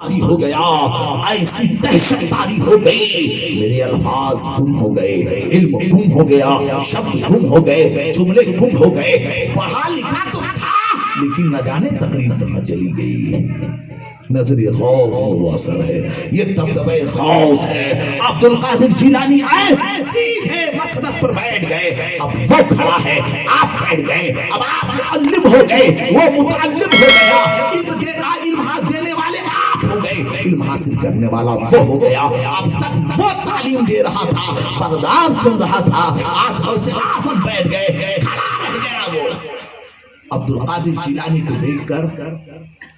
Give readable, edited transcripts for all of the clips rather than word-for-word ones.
ہو گیا، ایسی دہشت تاری ہو گئی، میرے الفاظ گم ہو گئے، علم گم ہو گیا، شبد گم ہو گئے، جملے گم ہو گئے، پڑھا لکھا تو تھا لیکن نہ جانے تقریر کہاں چلی گئی۔ نظر غوث میں وہ اثر ہے، یہ دبدبہ غوث ہے۔ عبد القادر جیلانی آئے، سیدھے مسند پر بیٹھ گئے، اب وہ کھڑا ہے، آپ بیٹھ گئے، اب آپ معلم ہو گئے، وہ متعلم ہو گیا، علم دینے والے آپ ہو گئے، علم حاصل کرنے والا وہ ہو گیا۔ اب تک وہ تعلیم دے رہا تھا، بغداد سن رہا تھا، آج غوث اعظم بیٹھ گئے، کھڑا رہ گیا وہ۔ عبد القادر جیلانی کو دیکھ کر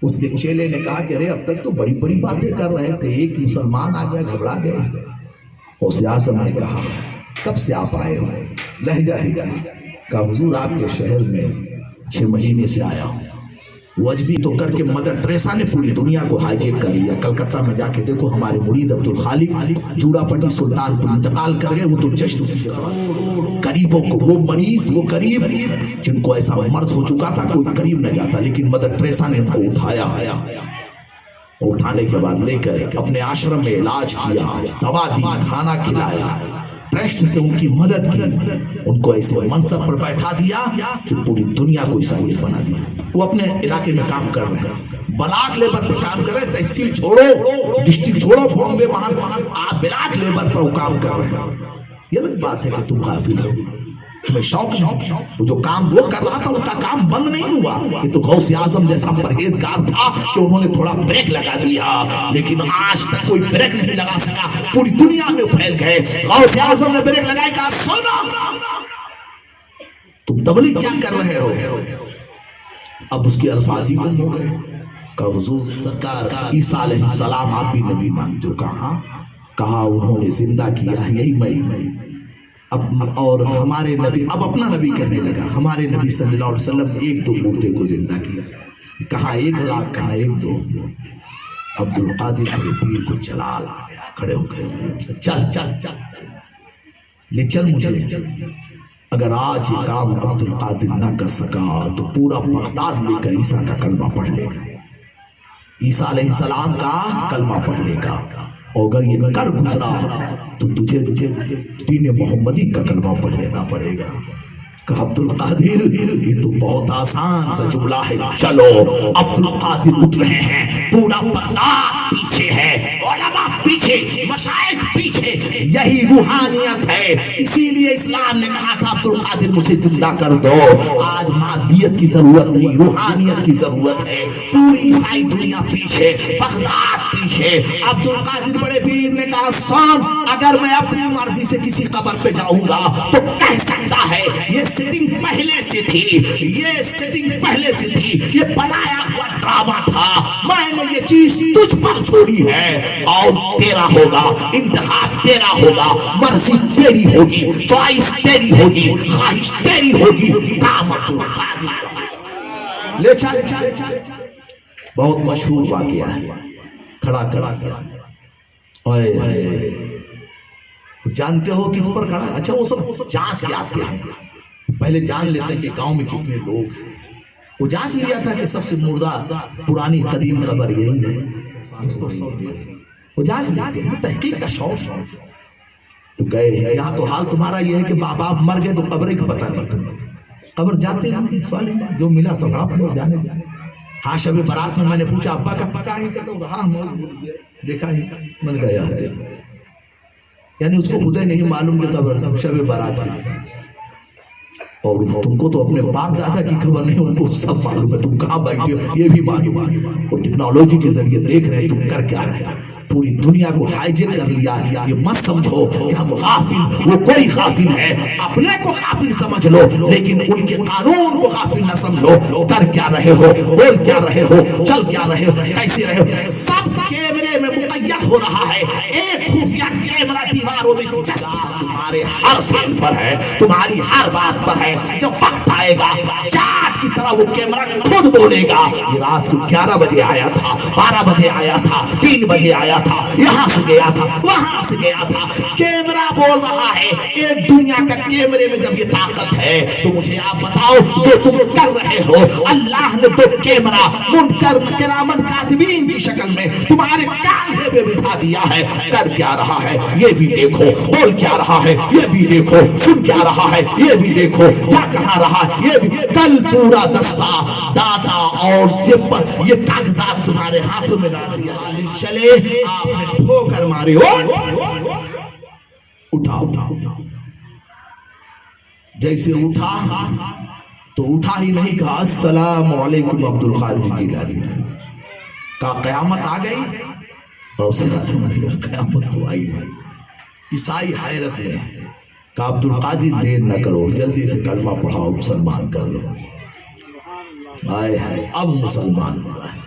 اس کے چیلے نے کہا کہ ارے اب تک تو بڑی بڑی باتیں کر رہے تھے، ایک مسلمان آ گیا گھبرا گئے۔ غوث اعظم نے کہا کب سے آپ آئے ہو؟ لہجہ دیا، کہا حضور آپ کے شہر میں 6 مہینے سے آیا ہوں۔ وہ اجبی تو کر کے مدر ٹریسا نے پوری دنیا کو ہائی کر لیا۔ کلکتہ میں جا کے دیکھو، ہمارے مرید عبد الخالق جوڑا پٹی سلطان پر انتقال کر گئے، وہ تو جشن اسی کے قریبوں کو، وہ مریض، وہ قریب جن کو ایسا مرض ہو چکا تھا کوئی قریب نہ جاتا، لیکن مدر ٹریسا نے ان کو اٹھایا، اٹھانے کے بعد لے کر اپنے آشرم میں علاج کیا، دوا دی، کھانا کھلایا، ٹرسٹ سے ان کی مدد کی، ان کو ایسے منصب پر بیٹھا دیا کہ پوری دنیا کو عیسائیت بنا دیا۔ وہ اپنے علاقے میں کام کر رہے ہیں، بلاک لیبر پر کام کر رہے ہیں، تحصیل چھوڑو، ڈسٹرکٹ چھوڑو، بامبے وہاں آپ بلاک لیبر پر کام کر رہے ہیں۔ یہ الگ بات ہے کہ تم غافل ہو، تمہیں شوق نہیں، وہ جو کام وہ کر رہا تھا ان کا کام بند نہیں ہوا۔ یہ تو غوث اعظم جیسا پرہیزگار تھا کہ انہوں نے تھوڑا بریک لگا دیا، لیکن آج تک کوئی بریک نہیں لگا سکا، پوری دنیا میں پھیل گئے۔ غوث اعظم نے بریک لگائی، کہا سنو تم تبلیغ کیا کر رہے ہو؟ اب اس کے الفاظ ہی گم ہو گئے۔ کہا حضور سرکار عیسیٰ علیہ السلام آپ بھی نبی مانتے ہو؟ کہا انہوں نے زندہ کیا ہے، یہی میں اور ہمارے نبی، اب اپنا نبی کہنے لگا، ہمارے نبی صلی اللہ علیہ وسلم نے 1-2 مردے کو زندہ کیا۔ کہا 1 لاکھ، کہا 1-2۔ عبد القادر میرے پیر کو جلال آ گیا، کھڑے ہو گئے، چل لے چل مجھے، اگر آج یہ کام عبد القادر نہ کر سکا تو پورا بغداد لے کر عیسیٰ کا کلمہ پڑھ لے گا، عیسیٰ علیہ السلام کا کلمہ پڑھ لے گا، اور اگر یہ کر گزرا تو تجھے دین محمدی کا کلمہ پڑھ لینا پڑے گا۔ کہ عبد القادر یہ تو بہت آسان سا جملہ ہے، چلو۔ عبد القادر اٹھ رہے ہیں، پورا بغداد پیچھے ہے، علماء پیچھے، مشائخ پیچھے، یہی روحانیت ہے۔ اسی لیے اسلام نے کہا تھا عبد القادر مجھے زندہ کر دو۔ آج مادیت کی ضرورت نہیں، روحانیت کی ضرورت ہے۔ پوری عیسائی دنیا پیچھے، بغداد پیچھے۔ عبد القادر بڑے پیر نے کہا سن، اگر میں اپنی مرضی سے کسی قبر پہ جاؤں گا تو کہہ سکتا ہے یہ سیٹنگ پہلے سے تھی، یہ سیٹنگ پہلے سے تھی، یہ بنایا ہوا ڈرامہ تھا، میں نے یہ چیز تجھ پر چھوڑی ہے، اور تیرا ہوگا، انتخاب تیرا ہوگا، مرضی تیری ہوگی، چوائس تیری ہوگی، خواہش تیری ہوگی۔ کام عبد القادر لے چل۔ بہت مشہور واقعہ ہے، کھڑا کیا، جانتے ہو کس پر کھڑا ہے؟ اچھا وہ سب جانچ کے آتے ہیں، پہلے جان لیتے ہیں کہ گاؤں میں کتنے لوگ ہیں۔ وہ جانچ لیا تھا کہ سب سے مردہ پرانی قدیم قبر یہی ہے، اس کو وہ جانچ لیتے ہیں، تحقیق کا شوق ہے۔ تو گئے ہیں، یہاں تو حال تمہارا یہ ہے کہ باپ مر گئے تو قبر کا پتہ نہیں، تم قبر جاتے ہیں، سوال جو ملا سب آپ لوگ جانے جانے۔ ہاں شب برات میں میں نے پوچھا ابا کا پکا ہے کہ تو ہاں دیکھا ہی، میں نے کہا یار دیکھو، یعنی اس کو خود ہی نہیں معلوم کہ قبر شب برات کی تھی، اور تم کو تو اپنے باپ دادا کی خبر نہیں، ان کو سب معلوم ہے، تم کہاں بیٹھے ہو یہ بھی معلوم ہے، اور ٹیکنالوجی کے ذریعے دیکھ رہے تم کر کیا رہے، پوری دنیا کو ہائیجیک کر لیا۔ یہ مت سمجھو کہ ہم غافل، وہ کوئی غافل ہے، اپنے کو غافل سمجھ لو، لیکن ان کے قانون کو غافل نہ سمجھو۔ کر کیا رہے ہو، بول کیا رہے ہو، چل کیا رہے ہو، کیسے رہے ہو، سب کیمرے میں مقید ہو رہا ہے۔ ایک خفیہ کیمرہ دیواروں میں تمہارے حرف پر ہے, تمہاری ہر بات پر ہے. جب وقت آئے گا چاٹ کی طرح وہ کیمرہ خود بولے گا یہ رات کو 11 بجے آیا تھا, 12 بجے آیا تھا, 3 بجے آیا تھا, یہاں سے گیا تھا, وہاں سے گیا تھا. کیمرہ بول رہا ہے. ایک دنیا کا کیمرے میں جب یہ طاقت ہے تو مجھے آپ بتاؤ جو تم کر رہے ہو, اللہ نے تو کیمرہ منکر کرامن کاتبین کی شکل میں تمہارے کاندھے پہ بٹھا دیا ہے. کر کیا رہا ہے یہ بھی دیکھو, بول کیا رہا ہے یہ بھی دیکھو, سن کیا رہا ہے یہ بھی دیکھو, جا کہاں رہا یہ بھی. کل پورا دستہ ڈاٹا اور یہ کاغذات تمہارے ہاتھوں میں ڈال دیا. چلے آپ نے ٹھوکر ماری, اٹھاؤ. جیسے اٹھا تو اٹھا ہی نہیں کہا السلام علیکم عبد القادر جیلانی, کہا قیامت آ گئی. قیامت تو آئی نہیں. عیسائی حیرت میں, کہا عبد القادر دیر نہ کرو, جلدی سے کلمہ پڑھاؤ, مسلمان کر لو. آئے اب مسلمان ہوا ہے.